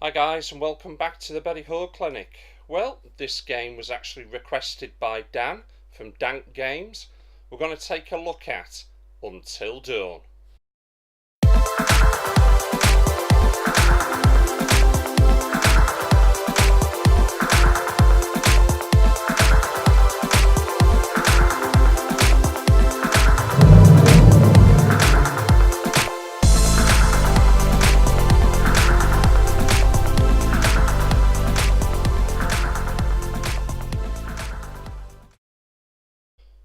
Hi guys, and welcome back to the Betty Horde Clinic. Well, this game was actually requested by Dan from Dank Games. We're going to take a look at Until Dawn.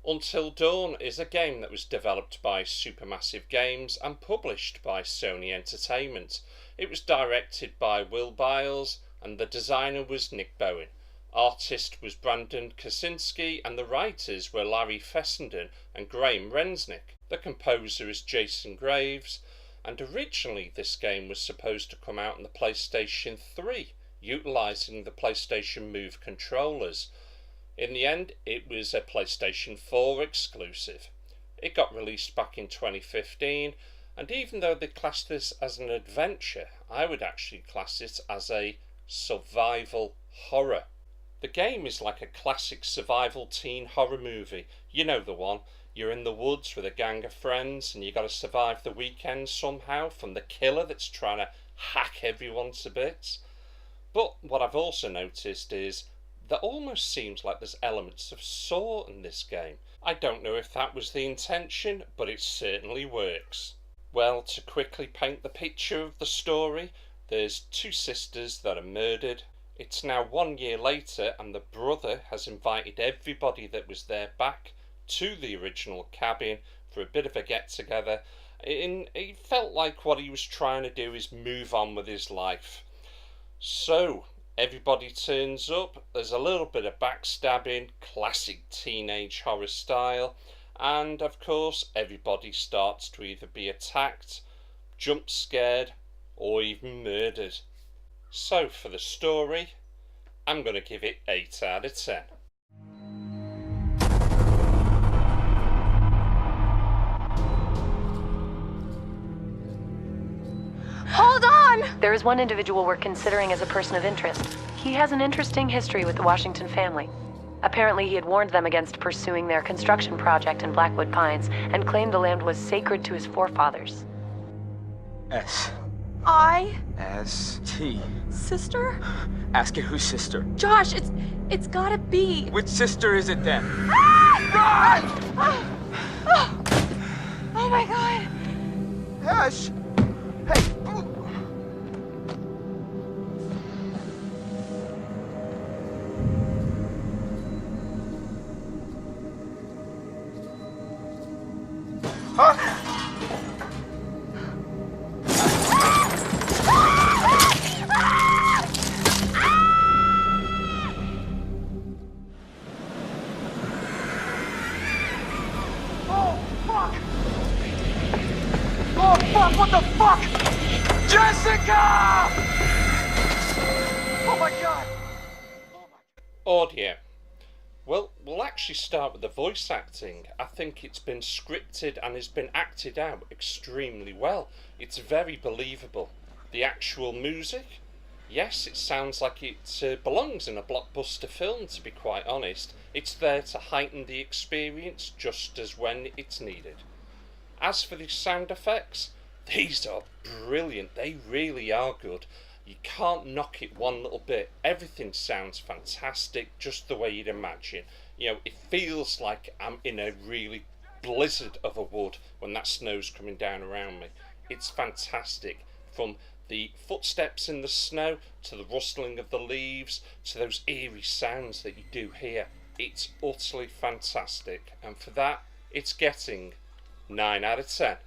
Until Dawn is a game that was developed by Supermassive Games and published by Sony Entertainment. It was directed by Will Biles and the designer was Nick Bowen. Artist was Brandon Kaczynski and the writers were Larry Fessenden and Graham Rensnick. The composer is Jason Graves, and originally this game was supposed to come out on the PlayStation 3, utilising the PlayStation Move controllers. In the end, it was a PlayStation 4 exclusive. It got released back in 2015, and even though they classed this as an adventure, I would actually class it as a survival horror. The game is like a classic survival teen horror movie. You know the one. You're in the woods with a gang of friends and you got to survive the weekend somehow from the killer that's trying to hack everyone to bits. But what I've also noticed is that almost seems like there's elements of Saw in this game. I don't know if that was the intention, but it certainly works. Well, to quickly paint the picture of the story, there's two sisters that are murdered. It's now 1 year later and the brother has invited everybody that was there back to the original cabin for a bit of a get-together. It felt like what he was trying to do is move on with his life. So everybody turns up, there's a little bit of backstabbing, classic teenage horror style, and of course everybody starts to either be attacked, jump scared, or even murdered. So for the story, I'm going to give it 8 out of 10. Hold on! There is one individual we're considering as a person of interest. He has an interesting history with the Washington family. Apparently he had warned them against pursuing their construction project in Blackwood Pines and claimed the land was sacred to his forefathers. S. I? S. T. Sister? Ask it whose sister. Josh, it's gotta be. Which sister is it then? Run! Oh my god. Ash! Hey! Huh? Oh fuck, what the fuck? Jessica! Oh my god! Audio. Well, we'll actually start with the voice acting. I think it's been scripted and has been acted out extremely well. It's very believable. The actual music, yes, it sounds like it belongs in a blockbuster film, to be quite honest. It's there to heighten the experience just as when it's needed. As for the sound effects, these are brilliant. They really are good. You can't knock it one little bit. Everything sounds fantastic, just the way you'd imagine. You know, it feels like I'm in a really blizzard of a wood when that snow's coming down around me. It's fantastic. From the footsteps in the snow, to the rustling of the leaves, to those eerie sounds that you do hear. It's utterly fantastic. And for that, it's getting 9 out of 10.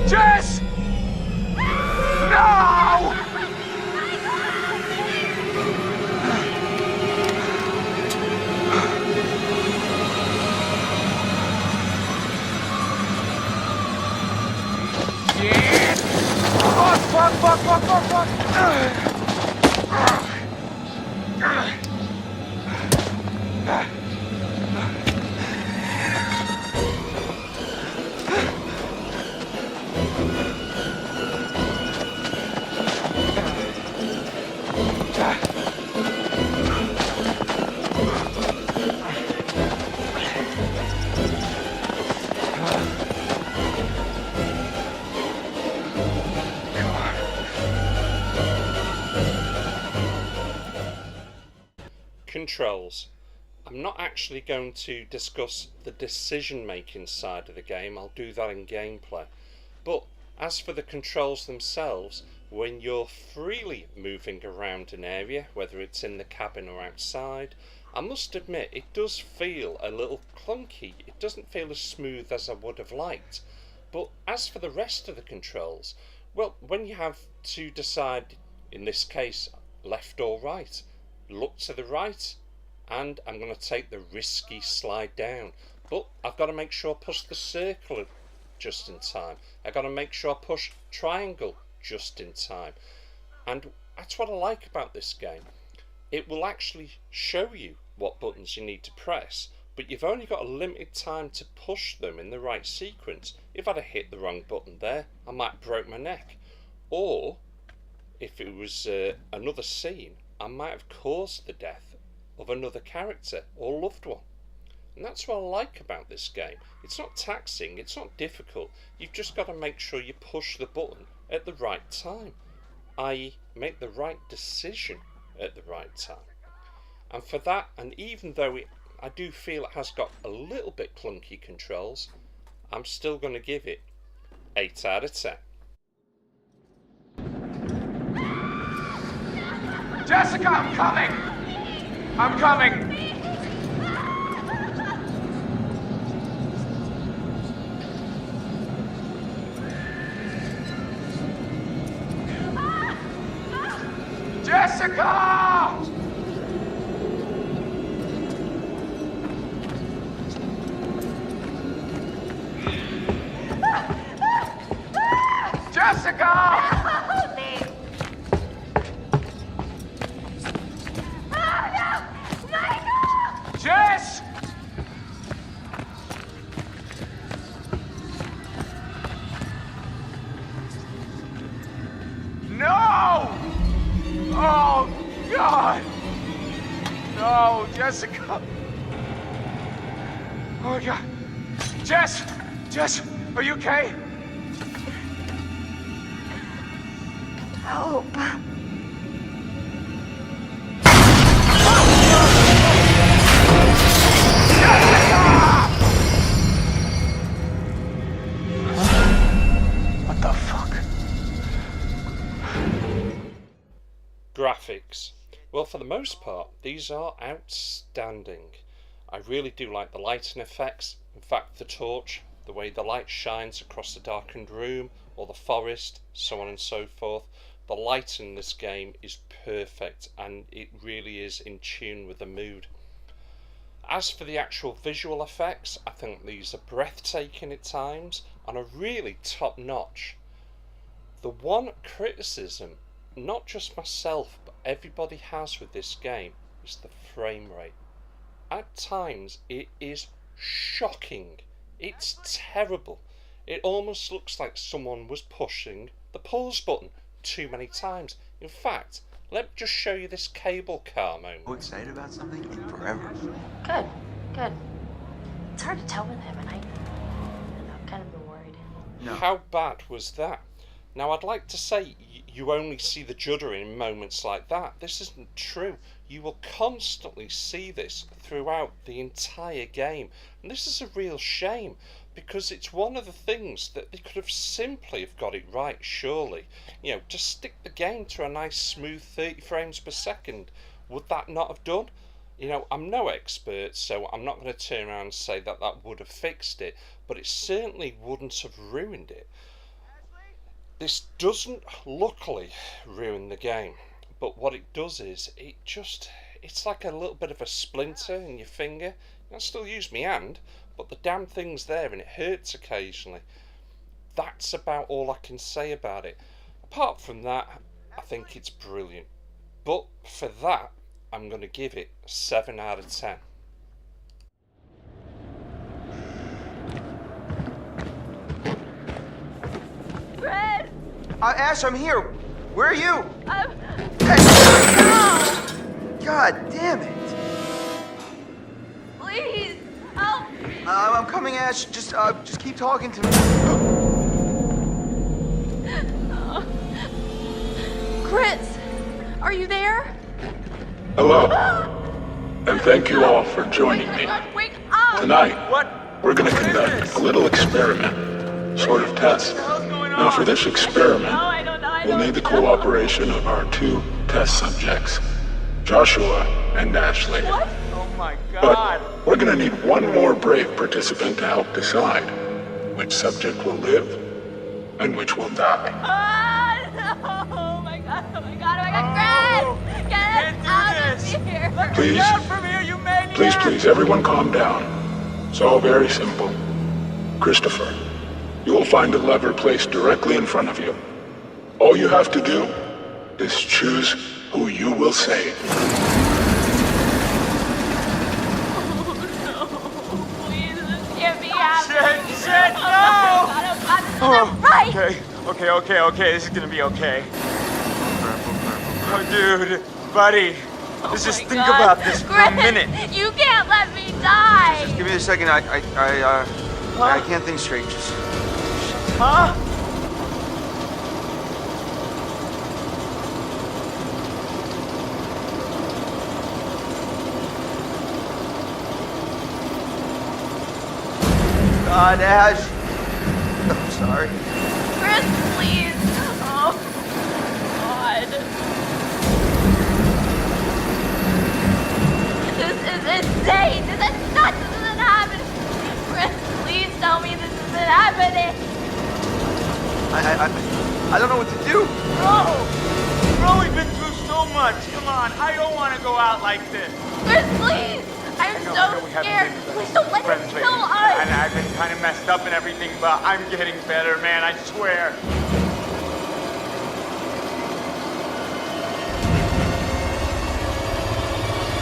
Jess! No! Shit! Fuck! controls. I'm not actually going to discuss the decision making side of the game, I'll do that in gameplay. But as for the controls themselves, when you're freely moving around an area, whether it's in the cabin or outside, I must admit it does feel a little clunky. It doesn't feel as smooth as I would have liked. But as for the rest of the controls, well, when you have to decide, in this case, left or right, look to the right, and I'm going to take the risky slide down. But I've got to make sure I push the circle just in time. I've got to make sure I push triangle just in time. And that's what I like about this game. It will actually show you what buttons you need to press, but you've only got a limited time to push them in the right sequence. If I'd have hit the wrong button there, I might have broke my neck. Or, if it was another scene, I might have caused the death of another character or loved one. And that's what I like about this game. It's not taxing, it's not difficult. You've just got to make sure you push the button at the right time, i.e. make the right decision at the right time. And for that, and even though I do feel it has got a little bit clunky controls, I'm still going to give it 8 out of 10. Jessica, I'm coming! I'm coming! Jessica! Jessica! Help me! Oh no! Michael! Jess! No! Oh, God! No, Jessica! Oh, God! Jess! Jess, are you okay? Hope. What the fuck? Graphics. Well, for the most part, these are outstanding. I really do like the lighting effects. In fact, the torch, the way the light shines across the darkened room, or the forest, so on and so forth. The lighting in this game is perfect, and it really is in tune with the mood. As for the actual visual effects, I think these are breathtaking at times, and are really top notch. The one criticism, not just myself, but everybody has with this game, is the frame rate. At times, it is shocking. It's terrible. It almost looks like someone was pushing the pause button too many times. In fact, let me just show you this cable car moment. So excited about something in forever. Good, good. It's hard to tell with him, and I've kind of been worried. No. How bad was that? Now, I'd like to say you only see the judder in moments like that. This isn't true. You will constantly see this throughout the entire game. And this is a real shame, because it's one of the things that they could have simply have got it right, surely. You know, just stick the game to a nice smooth 30 frames per second. Would that not have done? You know, I'm no expert, so I'm not going to turn around and say that that would have fixed it, but it certainly wouldn't have ruined it. This doesn't luckily ruin the game, but what it does is, it's like a little bit of a splinter in your finger. I still use my hand, but the damn thing's there and it hurts occasionally. That's about all I can say about it. Apart from that, I think it's brilliant. But for that, I'm going to give it 7 out of 10. Fred! Ash, I'm here. Where are you? God damn it. Please! Help! I'm coming, Ash. Just keep talking to me. Chris! Are you there? Hello? And thank you all for joining me. Wake up! Tonight, What? we're gonna conduct a little experiment, sort of test. Now for this experiment, I don't know. we'll need the cooperation of our two test subjects, Joshua and Ashley. Oh my But God. we're gonna need one more brave participant to help decide which subject will live and which will die. No! Oh my God! Oh my God! Oh my God! Fred! Get Can't us do out this. of here! Let me Please. out from here, you maniac! Please, everyone calm down. It's all very simple. Christopher, you will find a lever placed directly in front of you. All you have to do is choose who you will save. Please, this can't be happening. Shit, no! Oh God! Oh God! This isn't right! Okay. This is gonna be okay. Oh, dude, buddy. Just Oh my think God. about this for a Chris, minute. You can't let me die! Just give me a second. I can't think straight. Just Huh? God, Ash. I'm sorry. Chris, please! Oh, God. This is insane! This is nuts! This isn't happening! Chris, please tell me this isn't happening! I don't know what to do. Bro, we've been through so much. Come on, I don't want to go out like this. Chris, please! I'm I know so we haven't scared! been Please don't let friends him lately, kill us! and I've been kind of messed up and everything, but I'm getting better, man, I swear.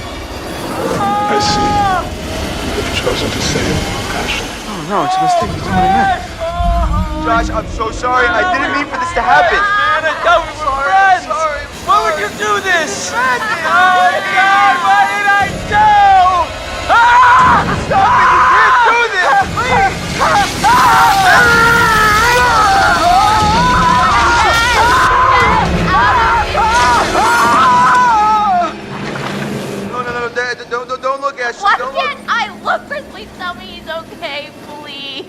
I see. You've chosen to save Ashley. Oh no, it's a mistake. It's not what I meant. Josh, I'm so sorry. I didn't mean for this to happen. Man, I thought we were friends. Sorry. Why would you do this? Man, Oh my God, what did I do? Ah! stop it! You can't do this! Please! No, don't look, Ashley. Why Don't look. can't I look? Chris, please tell me he's okay, please.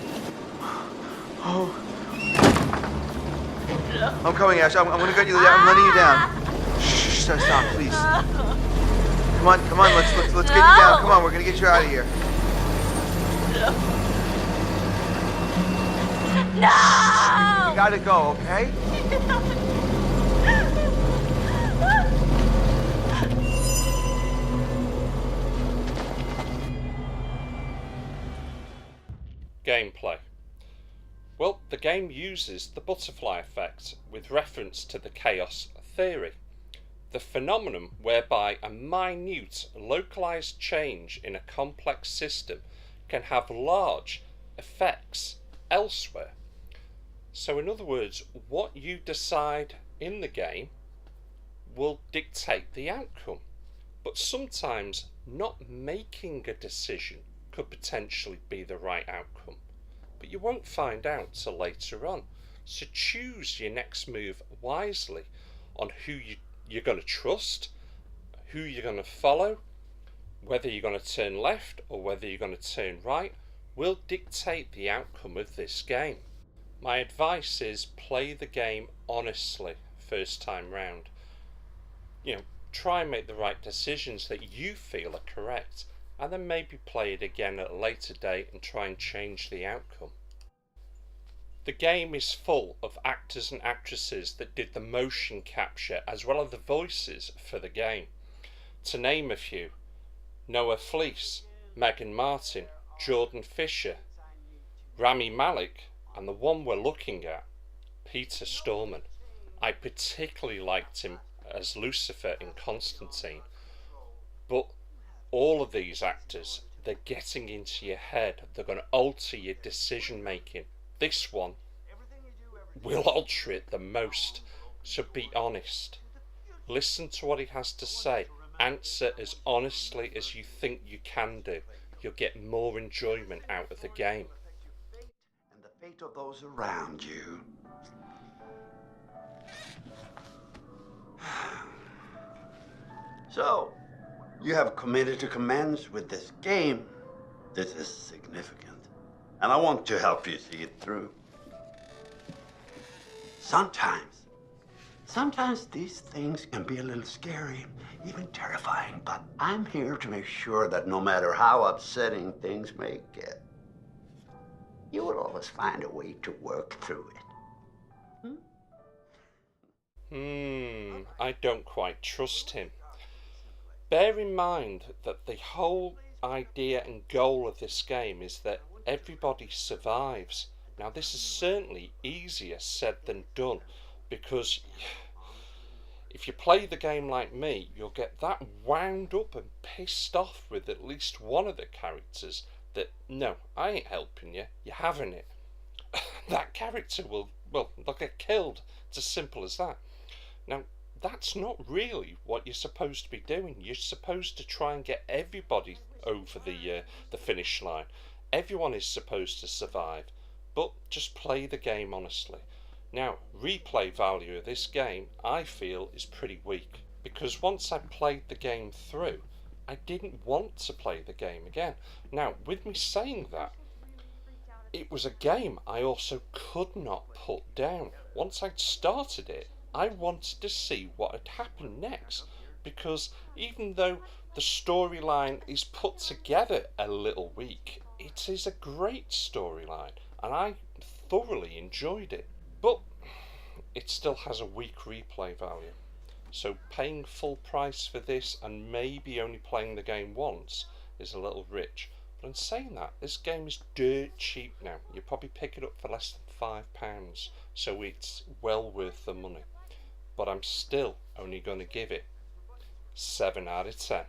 I'm coming, Ash. I'm gonna get you down. I'm letting you down. Shh, stop, please. Come on. Let's get you down. Come on, we're gonna get you out of here. No! You gotta go, okay? Gameplay. Well, the game uses the butterfly effect with reference to the chaos theory, the phenomenon whereby a minute localized change in a complex system can have large effects elsewhere. So in other words, what you decide in the game will dictate the outcome, but sometimes not making a decision could potentially be the right outcome, but you won't find out till later on. So choose your next move wisely on who you're going to trust, who you're going to follow, whether you're going to turn left or whether you're going to turn right will dictate the outcome of this game. My advice is play the game honestly first time round. Try and make the right decisions that you feel are correct, and then maybe play it again at a later date and try and change the outcome. The game is full of actors and actresses that did the motion capture as well as the voices for the game. To name a few: Noah Fleece, Megan Martin, Jordan Fisher, Rami Malek, and the one we're looking at, Peter Storman. I particularly liked him as Lucifer in Constantine, but all of these actors, they're getting into your head, they're going to alter your decision making. This one will alter it the most, so be honest. Listen to what he has to say, answer as honestly as you think you can do. You'll get more enjoyment out of the game. And the fate of those around you. So, You have committed to commence with this game. This is significant, and I want to help you see it through. Sometimes these things can be a little scary, even terrifying, but I'm here to make sure that no matter how upsetting things may get, you will always find a way to work through it. I don't quite trust him. Bear in mind that the whole idea and goal of this game is that everybody survives. Now, this is certainly easier said than done, because if you play the game like me, you'll get that wound up and pissed off with at least one of the characters that, no, I ain't helping you, you're having it. That character will, they'll get killed. It's as simple as that. Now, that's not really what you're supposed to be doing. You're supposed to try and get everybody over the finish line. Everyone is supposed to survive, but just play the game honestly. Now, replay value of this game, I feel, is pretty weak, because once I played the game through, I didn't want to play the game again. Now, with me saying that, it was a game I also could not put down. Once I'd started it, I wanted to see what had happened next, because even though the storyline is put together a little weak, it is a great storyline, and I thoroughly enjoyed it. But it still has a weak replay value. So paying full price for this and maybe only playing the game once is a little rich. But in saying that, this game is dirt cheap now. You probably pick it up for less than £5, so it's well worth the money. But I'm still only going to give it 7 out of 10.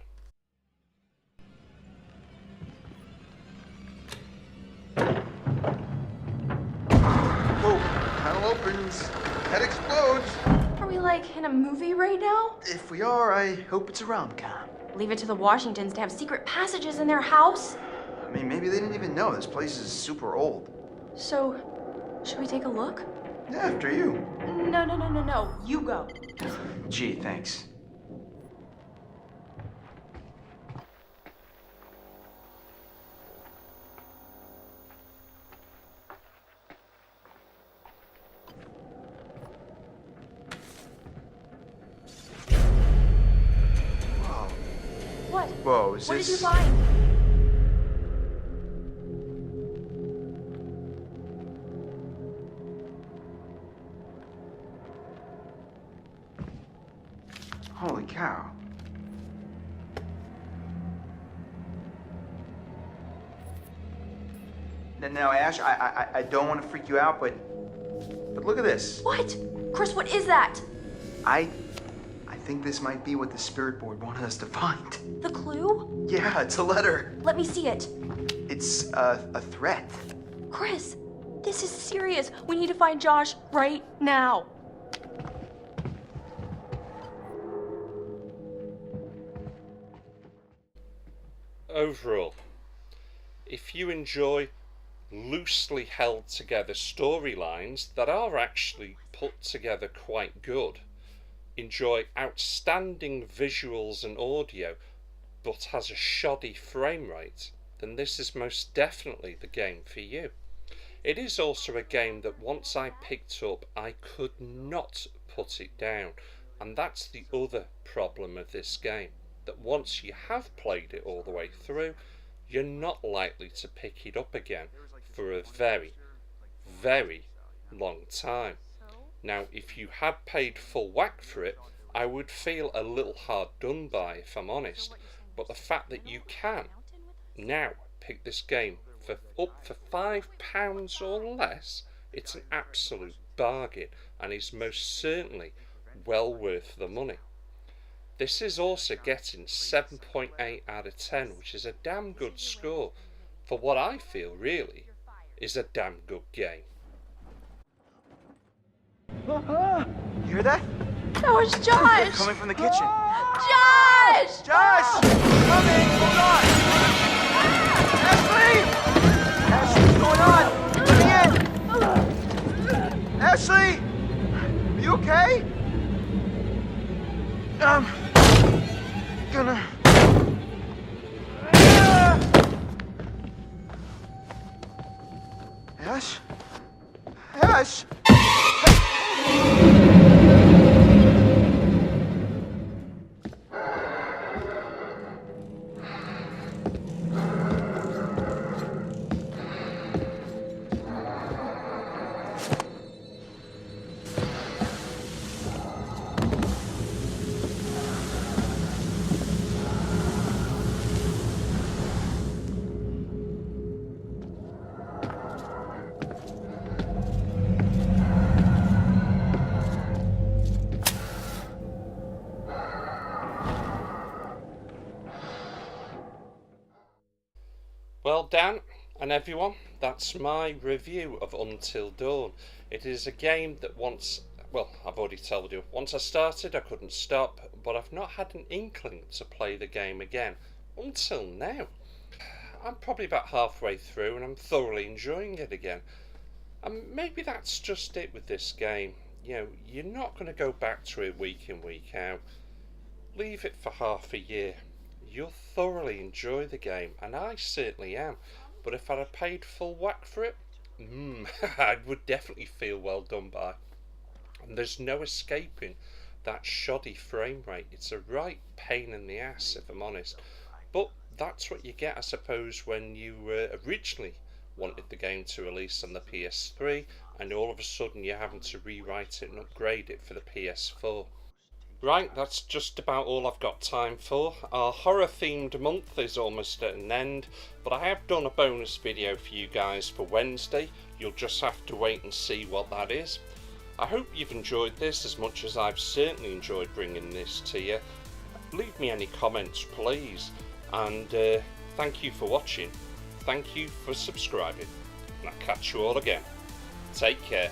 Whoa, panel opens, head explodes. Are we like in a movie right now? If we are, I hope it's a rom-com. Leave it to the Washingtons to have secret passages in their house? I mean, maybe they didn't even know this place is super old. So, should we take a look? Yeah, after you. No. You go. Gee, thanks. What? Whoa, is What this... did you find? Holy cow. Now, Ash, I don't want to freak you out, but look at this. What? Chris, what is that? I think this might be what the spirit board wanted us to find. The clue? Yeah, it's a letter. Let me see it. It's a threat. Chris, this is serious. We need to find Josh right now. Overall, if you enjoy loosely held together storylines that are actually put together quite good, enjoy outstanding visuals and audio, but has a shoddy frame rate, then this is most definitely the game for you. It is also a game that once I picked up, I could not put it down, and that's the other problem of this game, that once you have played it all the way through, you're not likely to pick it up again for a very, very long time. Now, if you had paid full whack for it, I would feel a little hard done by, if I'm honest. But the fact that you can now pick this game for up for £5 or less, it's an absolute bargain and is most certainly well worth the money. This is also getting 7.8 out of 10, which is a damn good score for what I feel really is a damn good game. You hear that? That was Josh! Coming from the kitchen. Josh! Josh! Coming! Hold on! Ashley! Ashley, what's going on? Let me in! Ashley! Are you okay? Gonna gosh! Well, Dan and everyone, that's my review of Until Dawn. It is a game that well, I've already told you, once I started I couldn't stop, but I've not had an inkling to play the game again until now. I'm probably about halfway through and I'm thoroughly enjoying it again. And maybe that's just it with this game. You know, you're not going to go back to it week in, week out. Leave it for half a year. You'll thoroughly enjoy the game, and I certainly am. But if I'd have paid full whack for it, I would definitely feel well done by. And there's no escaping that shoddy frame rate. It's a right pain in the ass, if I'm honest. But that's what you get, I suppose, when you originally wanted the game to release on the PS3, and all of a sudden you're having to rewrite it and upgrade it for the PS4. Right, that's just about all I've got time for. Our horror themed month is almost at an end, but I have done a bonus video for you guys for Wednesday. You'll just have to wait and see what that is. I hope you've enjoyed this as much as I've certainly enjoyed bringing this to you. Leave me any comments please, and thank you for watching. Thank you for subscribing, and I'll catch you all again. Take care.